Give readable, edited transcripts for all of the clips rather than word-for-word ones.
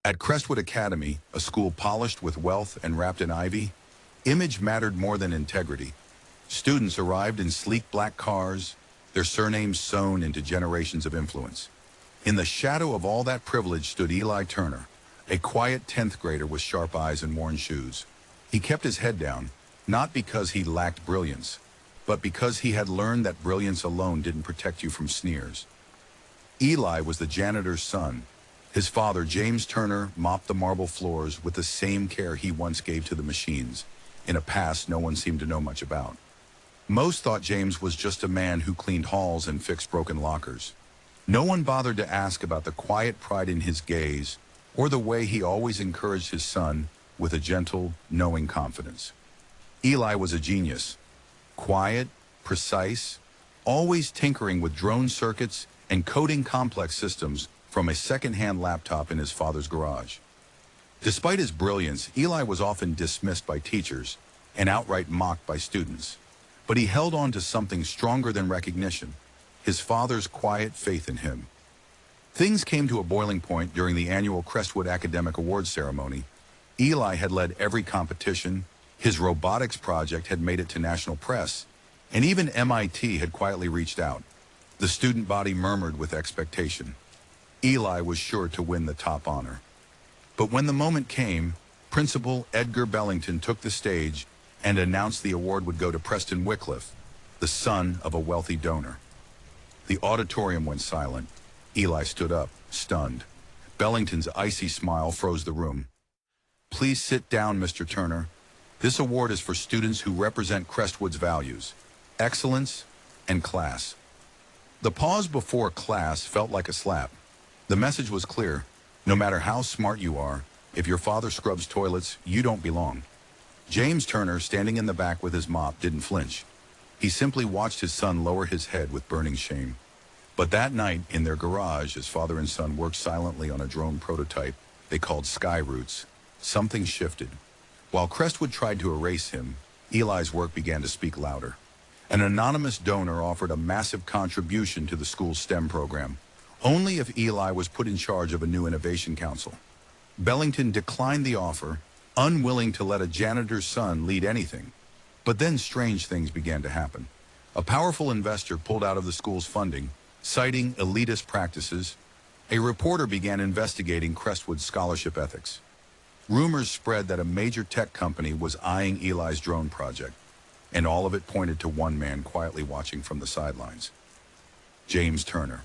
At Crestwood Academy, a school polished with wealth and wrapped in ivy, image mattered more than integrity. Students arrived in sleek black cars, their surnames sewn into generations of influence. In the shadow of all that privilege stood Eli Turner, a quiet 10th grader with sharp eyes and worn shoes. He kept his head down, not because he lacked brilliance, but because he had learned that brilliance alone didn't protect you from sneers. Eli was the janitor's son. His father, James Turner, mopped the marble floors with the same care he once gave to the machines, in a past no one seemed to know much about. Most thought James was just a man who cleaned halls and fixed broken lockers. No one bothered to ask about the quiet pride in his gaze, or the way he always encouraged his son with a gentle, knowing confidence. Eli was a genius. Quiet, precise, always tinkering with drone circuits and coding complex systems from a second-hand laptop in his father's garage. Despite his brilliance, Eli was often dismissed by teachers and outright mocked by students. But he held on to something stronger than recognition, his father's quiet faith in him. Things came to a boiling point during the annual Crestwood Academic Awards ceremony. Eli had led every competition, his robotics project had made it to national press, and even MIT had quietly reached out. The student body murmured with expectation. Eli was sure to win the top honor. But when the moment came, Principal Edgar Bellington took the stage and announced the award would go to Preston Wycliffe, the son of a wealthy donor. The auditorium went silent. Eli stood up, stunned. Bellington's icy smile froze the room. "Please sit down, Mr. Turner. This award is for students who represent Crestwood's values, excellence and class." The pause before class felt like a slap. The message was clear. No matter how smart you are, if your father scrubs toilets, you don't belong. James Turner, standing in the back with his mop, didn't flinch. He simply watched his son lower his head with burning shame. But that night, in their garage, as father and son worked silently on a drone prototype they called Skyroots, something shifted. While Crestwood tried to erase him, Eli's work began to speak louder. An anonymous donor offered a massive contribution to the school's STEM program, only if Eli was put in charge of a new innovation council. Bellington declined the offer, unwilling to let a janitor's son lead anything. But then strange things began to happen. A powerful investor pulled out of the school's funding, citing elitist practices. A reporter began investigating Crestwood's scholarship ethics. Rumors spread that a major tech company was eyeing Eli's drone project, and all of it pointed to one man quietly watching from the sidelines: James Turner.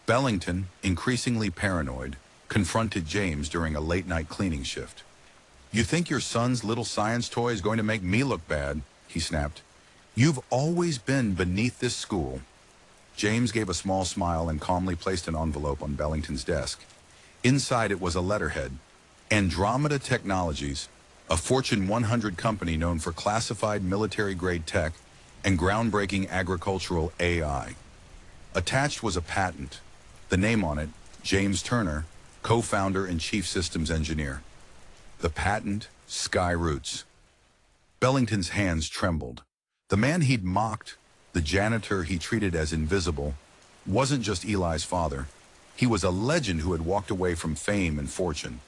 Bellington, increasingly paranoid, confronted James during a late-night cleaning shift. "You think your son's little science toy is going to make me look bad?" he snapped. "You've always been beneath this school." James gave a small smile and calmly placed an envelope on Bellington's desk. Inside it was a letterhead: Andromeda Technologies, a Fortune 100 company known for classified military-grade tech and groundbreaking agricultural AI. Attached was a patent. The name on it, James Turner, co-founder and chief systems engineer. The patent, Skyroots. Bellington's hands trembled. The man he'd mocked, the janitor he treated as invisible, wasn't just Eli's father. He was a legend who had walked away from fame and fortune.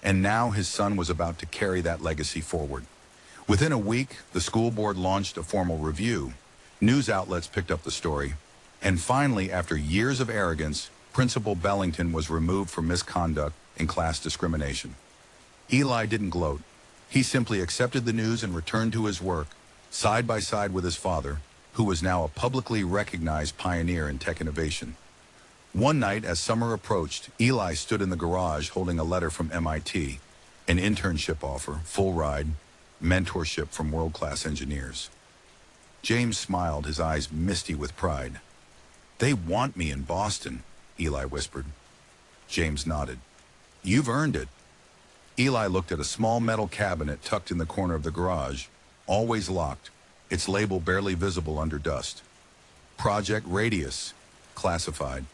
And now his son was about to carry that legacy forward. Within a week, the school board launched a formal review. News outlets picked up the story. And finally, after years of arrogance, Principal Bellington was removed for misconduct and class discrimination. Eli didn't gloat. He simply accepted the news and returned to his work, side by side with his father, who was now a publicly recognized pioneer in tech innovation. One night, as summer approached, Eli stood in the garage holding a letter from MIT, an internship offer, full ride, mentorship from world-class engineers. James smiled, his eyes misty with pride. "They want me in Boston," Eli whispered. James nodded. "You've earned it." Eli looked at a small metal cabinet tucked in the corner of the garage, always locked, its label barely visible under dust. Project Radius, classified.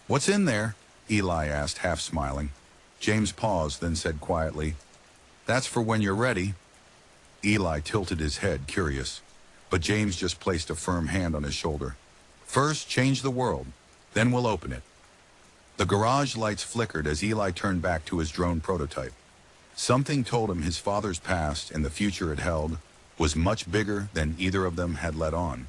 "What's in there?" Eli asked, half smiling. James paused, then said quietly, "That's for when you're ready." Eli tilted his head, curious, but James just placed a firm hand on his shoulder. "First, change the world, then we'll open it." The garage lights flickered as Eli turned back to his drone prototype. Something told him his father's past and the future it held was much bigger than either of them had let on.